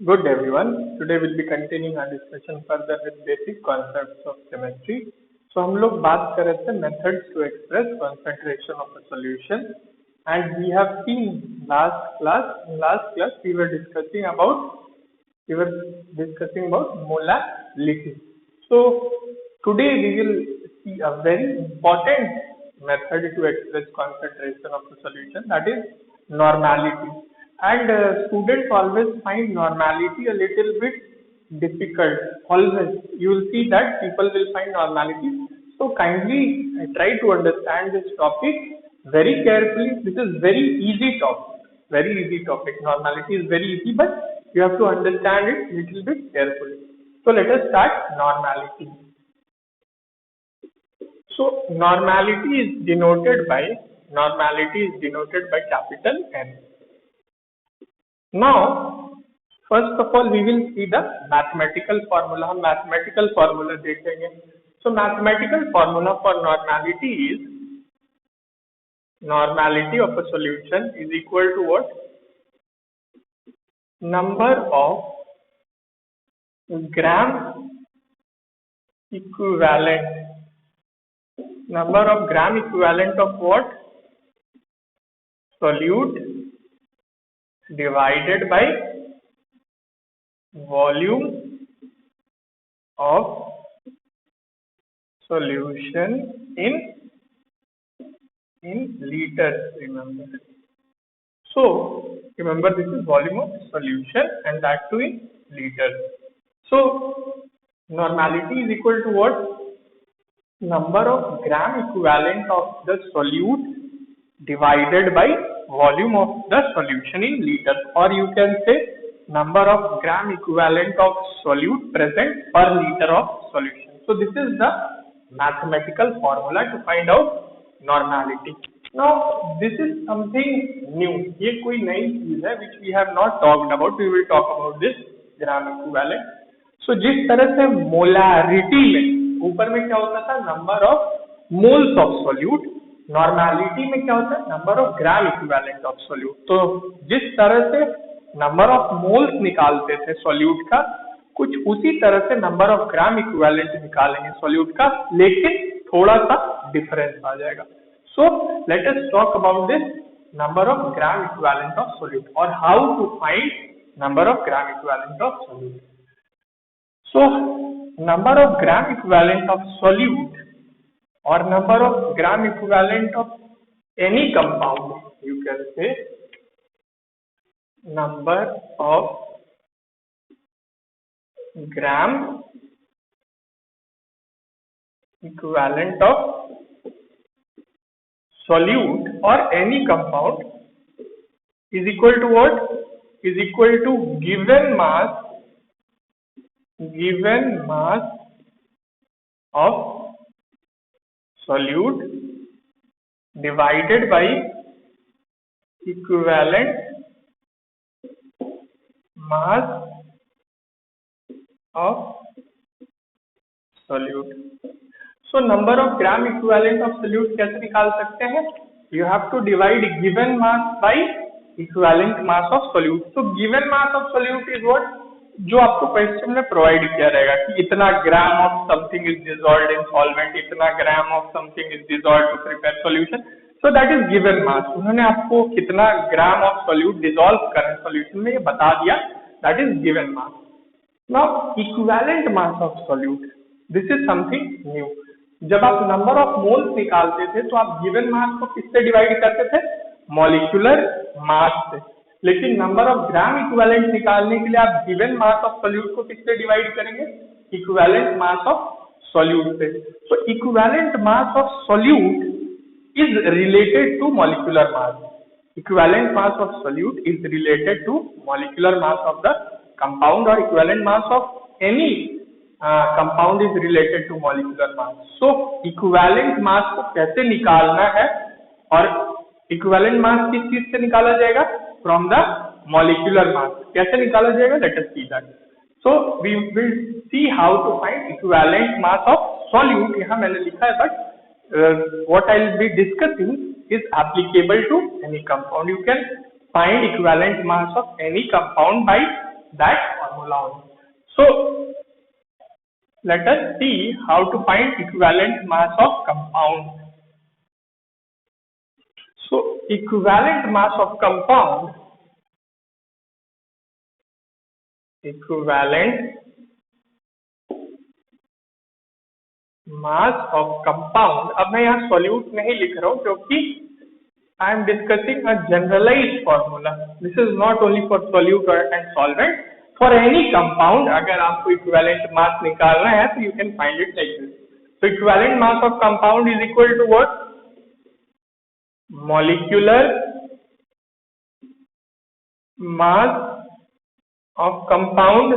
Good everyone. Today we'll be continuing our discussion further with basic concepts of chemistry. So हम लोग बात कर रहे थे methods to express concentration of a solution, and we have seen last class. In last class we were discussing about molality. So today we will see a very important method to express concentration of the solution, that is normality. And students always find normality a little bit difficult. Always you will see that people will find normality. So kindly try to understand this topic very carefully. This is very easy topic. Very easy topic. Normality is very easy, but you have to understand it little bit carefully. So let us start normality. So normality is denoted by capital N. Now, first of all, we will see the mathematical formula. हम mathematical formula देखेंगे. So mathematical formula for normality is normality of a solution is equal to what? Number of gram equivalent. Number of gram equivalent of what? Solute divided by volume of solution in liters. Remember this is volume of solution and that too in liters. So normality is equal to what? Number of gram equivalent of the solute divided by volume of the solution in liters, or you can say number of gram equivalent of solute present per liter of solution. So this is the mathematical formula to find out normality. Now this is something new. ये कोई नई चीज है which we have not talked about. We will talk about this gram equivalent. So जिस तरह से molarity में ऊपर में क्या होता था? Number of moles of solute. Normality में क्या होता है? Number of gram equivalent of solute. तो जिस तरह से नंबर ऑफ मोल्स निकालते थे सोल्यूट का, कुछ उसी तरह से नंबर ऑफ ग्राम इक्विवेलेंट निकालेंगे सोल्यूट का, लेकिन थोड़ा सा डिफरेंस आ जाएगा. So let us talk about this number of gram equivalent of solute और how to find number of gram equivalent of solute. So number of gram equivalent of solute or number of gram equivalent of any compound, you can say number of gram equivalent of solute or any compound is equal to what? Is equal to given mass of solute divided by equivalent mass of solute. So number of gram equivalent of solute कैसे निकाल सकते हैं? You have to divide given mass by equivalent mass of solute. So given mass of solute is what? जो आपको question में provide किया रहेगा कि इतना gram of something is dissolved in solvent, इतना gram of something is dissolved to prepare solution. So that is given mass. उन्होंने आपको कितना ग्राम ऑफ सॉल्यूट डिसॉल्व करना सॉल्यूशन में ये बता दिया. That is given mass. Now equivalent mass of solute, this is something new. जब आप नंबर ऑफ मोल्स निकालते थे तो आप गिवन मास को किससे डिवाइड करते थे? मॉलिक्यूलर मास से. लेकिन नंबर ऑफ ग्राम इक्विवेलेंट निकालने के लिए आप गिवन मास ऑफ सोल्यूट को किससे डिवाइड करेंगे? इक्विवेलेंट मास ऑफ सोल्यूट से. So equivalent mass of solute is related to molecular mass. Equivalent mass of solute is related to molecular mass of the compound, और equivalent mass of any compound is related to molecular mass. So equivalent mass को कैसे निकालना है, और equivalent मास किस चीज से निकाला जाएगा? From the molecular mass. कैसे निकाला जाएगा? Let us see that. So we will see how to find equivalent mass of solute. यहाँ मैंने लिखा है, but what I will be discussing is applicable to any compound. You can find equivalent mass of any compound by that formula only. So let us see how to find equivalent mass of compound. So equivalent mass of compound, equivalent mass of compound, अब मैं यहाँ solute नहीं लिख रहा हूँ क्योंकि I am discussing a generalized formula. This is not only for solute and solvent. For any compound, अगर आपको equivalent mass निकालना है तो you can find it like this. So equivalent mass of compound is equal to what? Molecular mass of compound.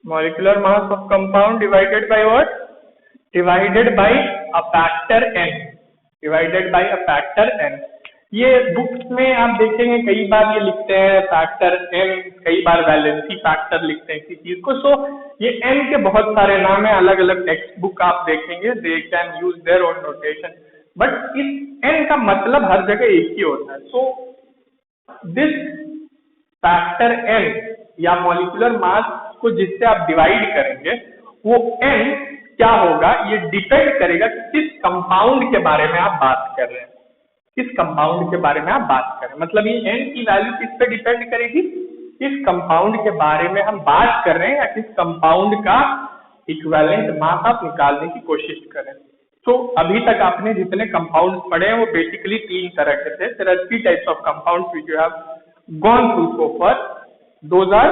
Molecular mass of compound divided by what? Divided by a factor n. Divided by a factor n. ये books में आप देखेंगे कई बार ये लिखते हैं factor n, कई बार valency factor लिखते हैं किसी चीज को. सो ये n के बहुत सारे नाम है, अलग अलग टेक्स्ट बुक आप देखेंगे, they can use their own notation, but इस n का मतलब हर जगह एक ही होता है. सो दिस फैक्टर n या मॉलिक्यूलर मास को जिससे आप डिवाइड करेंगे वो n क्या होगा, ये डिपेंड करेगा किस कंपाउंड के बारे में आप बात कर रहे हैं, किस कंपाउंड के बारे में आप बात करें. मतलब ये n की वैल्यू किस पे डिपेंड करेगी, किस कंपाउंड के बारे में हम बात कर रहे हैं या किस कंपाउंड का इक्विवेलेंट मास आप निकालने की कोशिश करें. तो अभी तक आपने जितने कंपाउंड पढ़े हैं वो बेसिकली तीन तरह के थे. There are three types of compounds which you have gone through so far. Those are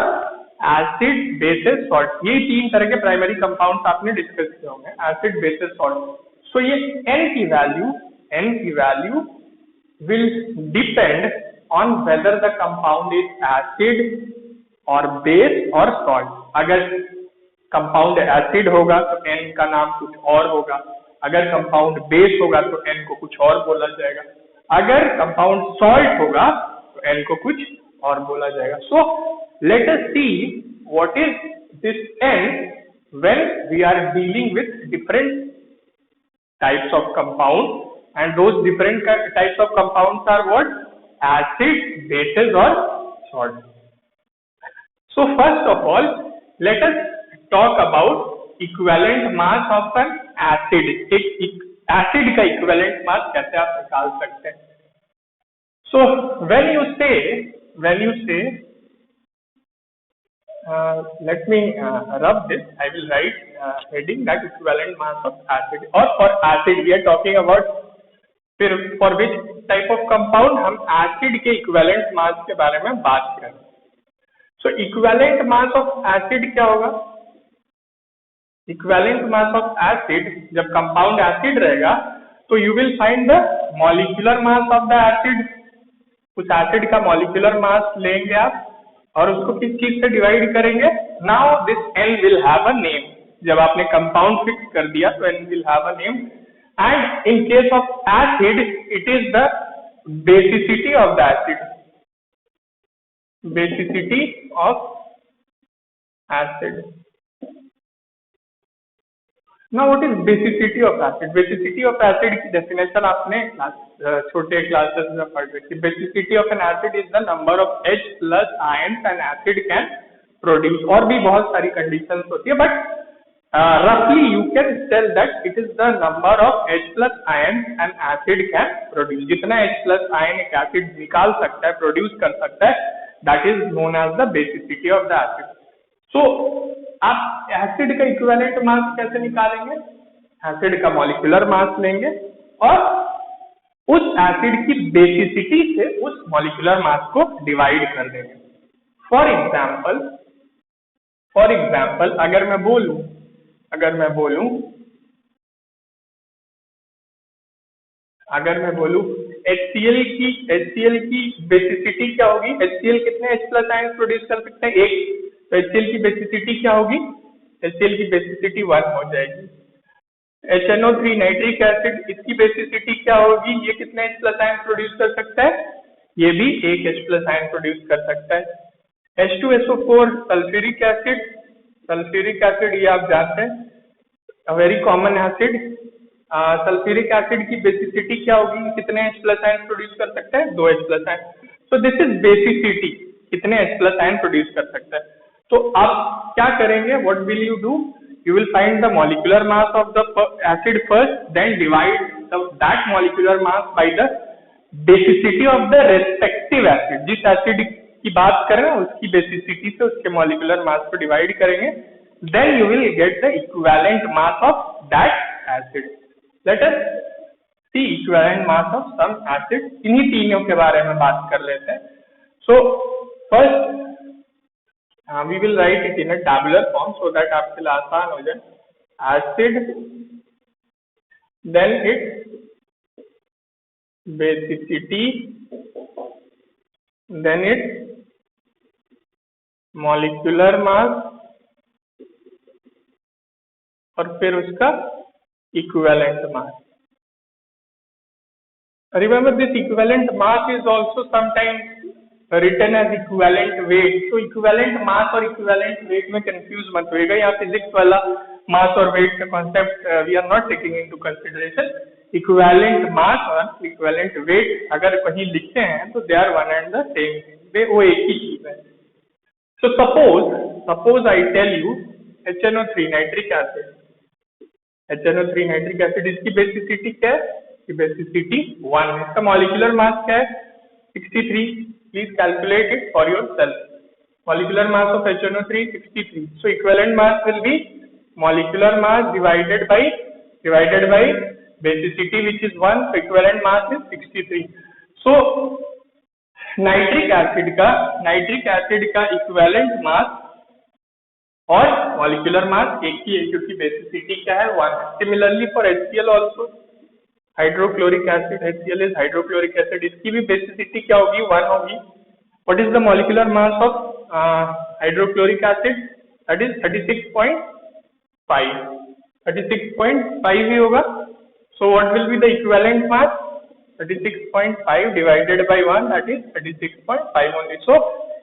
acid, bases, salt. ये तीन तरह के प्राइमरी कंपाउंड्स आपने डिस्कस किए होंगे, एसिड, बेसिस, सॉल्ट. सो ये n की value will depend on whether the compound is acid or base or salt. अगर कंपाउंड एसिड होगा तो n का नाम कुछ और होगा, अगर कंपाउंड बेस होगा तो n को कुछ और बोला जाएगा, अगर कंपाउंड सॉल्ट होगा तो n को कुछ और बोला जाएगा. So let us see what is this n when we are dealing with different types of compound. And those different types of compounds are what? Acid, bases or salt. So first of all, let us talk about equivalent mass of an acid. एक acid का equivalent mass कैसे आप निकाल सकते हैं? So when you say let me rub this. I will write heading that equivalent mass of acid. Or for acid we are talking about. फिर for which type of compound, हम acid के equivalent mass के बारे में बात करें. सो equivalent mass of acid क्या होगा? इक्विवेलेंट मास ऑफ एसिड, जब कंपाउंड एसिड रहेगा तो you will find the molecular mass of the acid. उस एसिड का मॉलिक्यूलर मास लेंगे आप और उसको किस चीज से डिवाइड करेंगे. Now this n will have a name. जब आपने कंपाउंड फिक्स कर दिया तो n will have a name. And in case of acid, it is the basicity of the acid. Basicity of acid. Now, what is basicity of acid? Basicity of acid की definition आपने छोटे classes में पढ़ रखी. Basicity of an acid is the number of H plus ions an acid can produce. और भी बहुत सारी conditions होती है, but roughly you can tell that it is the number of H plus ions an acid can produce. जितना H plus ion एक acid निकाल सकता है, produce कर सकता है, that is known as the basicity of the acid. So आप acid का equivalent mass कैसे निकालेंगे? Acid का molecular mass लेंगे और उस acid की basicity से उस molecular mass को divide कर देंगे. For example, अगर मैं बोलूं HCl की बेसिसिटी क्या होगी? HCl कितने H प्लस आयन प्रोड्यूस कर सकते हैं? एक. तो HCl की बेसिसिटी क्या होगी? HCl की बेसिसिटी 1 हो जाएगी. HNO3 नाइट्रिक एसिड, इसकी बेसिसिटी क्या होगी? ये कितने H प्लस आयन प्रोड्यूस कर सकता है? ये भी एक H प्लस आयन प्रोड्यूस कर सकता है. H2SO4 सल्फ्यूरिक एसिड, ये आप जानते हैं, a very common acid. Sulphuric acid की बेसिसिटी क्या होगी? कितने H प्लस आयन प्रोड्यूस कर सकते हैं? 2 H plus ion. So this is basicity. कितने H+ आयन प्रोड्यूस कर सकता है। तो आप क्या करेंगे, what will you do, you will find the molecular mass of the acid first, then divide that molecular mass by the basicity of the respective acid. जिस acid की बात कर रहे हैं उसकी बेसिसिटी से उसके मॉलिक्यूलर मास को डिवाइड करेंगे, then you will get the equivalent mass of that acid. Let us see equivalent mass of some acid. इन्हीं तीनों के बारे में बात कर लेते हैं। So first we will write it in a tabular form so that आपके लिए आसान हो जाए। acid, then its basicity, then its molecular mass और फिर उसका equivalent mass। Remember this equivalent mass is also sometimes written as equivalent weight। तो equivalent mass और equivalent weight में कंफ्यूज मत होइएगा। यहाँ फिजिक्स वाला मास और वेट का concept we are not taking into consideration. Equivalent mass और इक्विवेलेंट वेट अगर कहीं लिखते हैं तो they are one and the same, वो एक ही चीज है। So suppose I tell you HNO3 nitric acid, HNO3 nitric acid, इसकी बेसिसिटी क्या है, इसकी बेसिसिटी 1 है। इसका मॉलिक्यूलर मास क्या है, 63। Please calculate it for yourself. Molecular mass of HNO3 63. So equivalent mass will be molecular mass divided by basicity, which is 1. So equivalent mass is 63. So nitric acid का equivalent mass और molecular mass एक ही है क्योंकि basicity क्या है 1। Similarly for HCl also, hydrochloric acid, HCl is hydrochloric acid, इसकी भी basicity क्या होगी 1 होगी। What is the molecular mass of hydrochloric acid, that is 36.5, 36.5 ही होगा। So what will be the equivalent mass, 36.5 divided by 1, that is 36.5 only. सो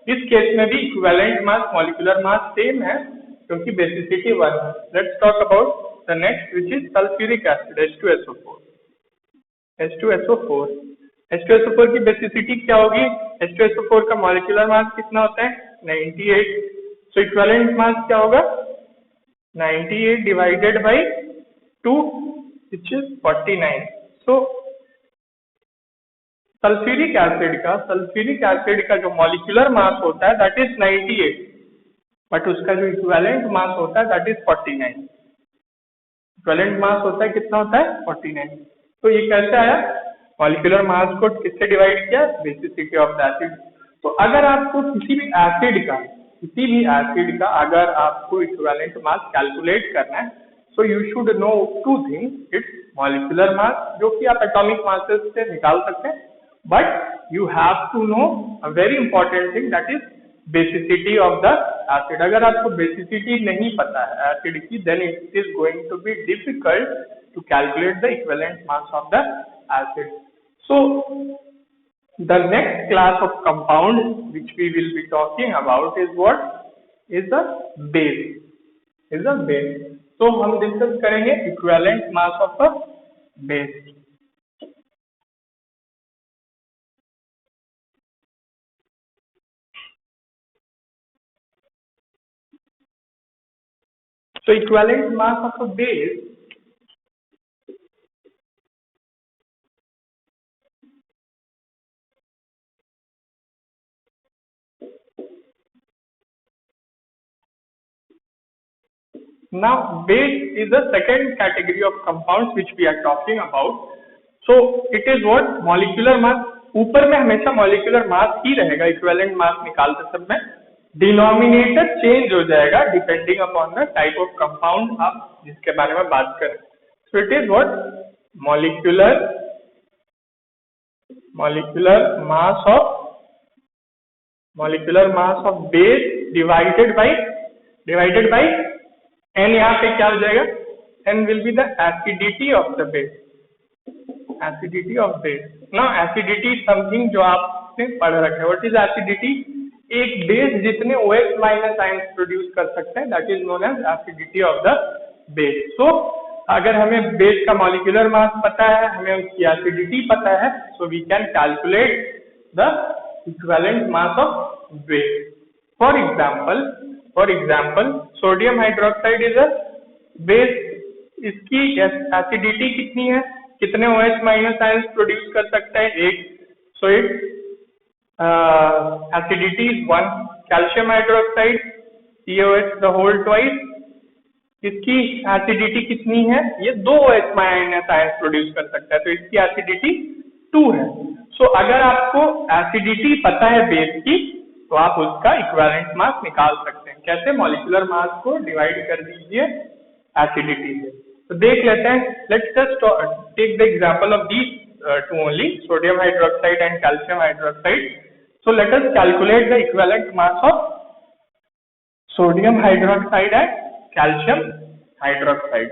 इस case में भी equivalent mass molecular mass same है क्योंकि बेसिसिटी 1 है। Let's talk about the next which is sulphuric acid, H2SO4। H2SO4 की बेसिसिटी क्या होगी, H2SO4 का मॉलिक्यूलर मास कितना होता है 98। सो इक्विवेलेंट मास क्या होगा 98 divided by 2 which is 49। So sulphuric acid का जो मॉलिक्यूलर मास होता है दैट इज 98, बट उसका जो इक्विवेलेंट मास होता है दैट इज 49। इक्विवेलेंट मास होता है कितना होता है 49। तो ये कैसे आया, मॉलिक्यूलर मास को किससे डिवाइड किया, बेसिसिटी ऑफ द एसिड। तो अगर आपको किसी भी एसिड का अगर आपको इक्विवेलेंट मास कैलकुलेट करना है, so you should know 2 things, its molecular mass जो कि आप एटॉमिक मासेस से निकाल सकते हैं, but you have to know a very important thing that is basicity of the acid. अगर आपको बेसिसिटी नहीं पता है एसिड की, then it is going to be difficult to calculate the equivalent mass of the acid. So the next class of compound which we will be talking about is what is the base। So हम discuss करेंगे equivalent mass of a base। So equivalent mass of a base now base is the second category of compounds which we are talking about। so it is what molecular mass, ऊपर में हमेशा molecular mass ही रहेगा, equivalent mass निकालते समय denominator change हो जाएगा depending upon the type of compound आप जिसके बारे में बात करें। So it is what molecular mass of base divided by n। यहाँ पे क्या हो जाएगा, n will be the acidity of the base, now acidity is something जो आपने पढ़ रखा है। व्हाट इज एसिडिटी, एक बेस जितने OH माइनस आयंस प्रोड्यूस कर सकते हैं that is known as acidity of the base. So अगर हमें बेस का मॉलिक्यूलर मास पता है, हमें उसकी एसिडिटी पता है, so we can calculate the equivalent mass of base. For example, sodium hydroxide is a base. इसकी एसिडिटी कितनी है, कितने OH माइनस आयंस प्रोड्यूस कर सकता है, एक. So it acidity is 1. Calcium hydroxide COH the whole twice, इसकी acidity कितनी है, ये 2 OH माइनस आयंस प्रोड्यूस कर सकता है, तो इसकी एसिडिटी 2 है. सो अगर आपको एसिडिटी पता है बेस की तो आप उसका इक्विवेलेंट मास निकाल सकते हैं. कैसे? मॉलिक्यूलर मास को डिवाइड कर दीजिए एसिडिटी से. तो देख लेते हैं. Let's just take the example of these two only, sodium hydroxide and calcium hydroxide. So let us calculate the equivalent mass of sodium hydroxide and calcium hydroxide.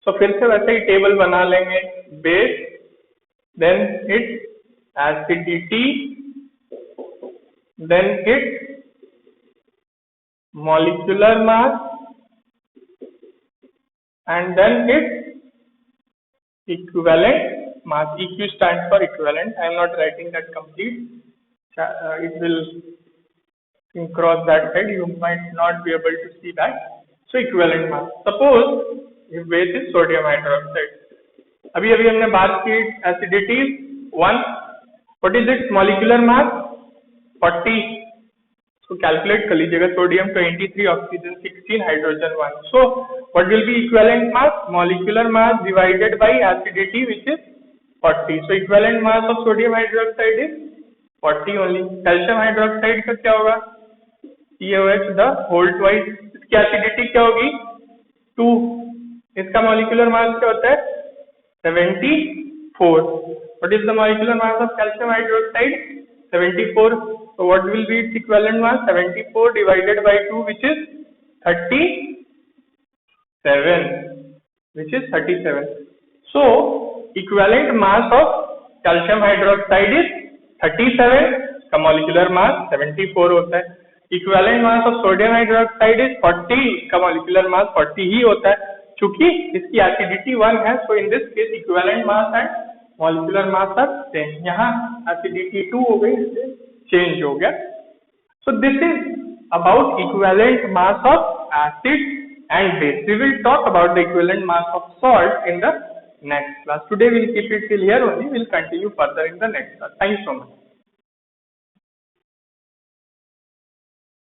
So फिर से वैसे ही टेबल बना लेंगे. Base, then its acidity, then its molecular mass, and then its equivalent mass. EQ stands for equivalent. I am not writing that complete. It will cross that head. You might not be able to see that. So equivalent mass. Suppose if base is sodium hydroxide. अभी हमने बात की acidity 1. What is its molecular mass? 40. So calculate कर लीजिएगा. Sodium 23, oxygen 16, hydrogen 1. So what will be equivalent mass? Molecular mass divided by acidity, which is 40. So equivalent mass of sodium hydroxide is 40 only. Calcium hydroxide का क्या होगा? COH the whole twice. इसकी acidity क्या होगी? 2. इसका molecular mass क्या होता है? 74. What is the molecular mass of calcium hydroxide? 74. So what will be its equivalent mass? 74 divided by 2, which is 37. Which is 37. So equivalent mass of calcium hydroxide is 37. का molecular mass 74 होता है. Equivalent mass of sodium hydroxide is 40. का molecular mass 40 ही होता है. चूंकि इसकी acidity 1 है, so in this case equivalent mass and molecular mass are same. यहाँ acidity 2 हो गई, इससे change हो गया. So this is about equivalent mass of acid and base. We will talk about the equivalent mass of salt in the next class. Today we'll keep it till here only. We'll continue further in the next class. Thank you so much.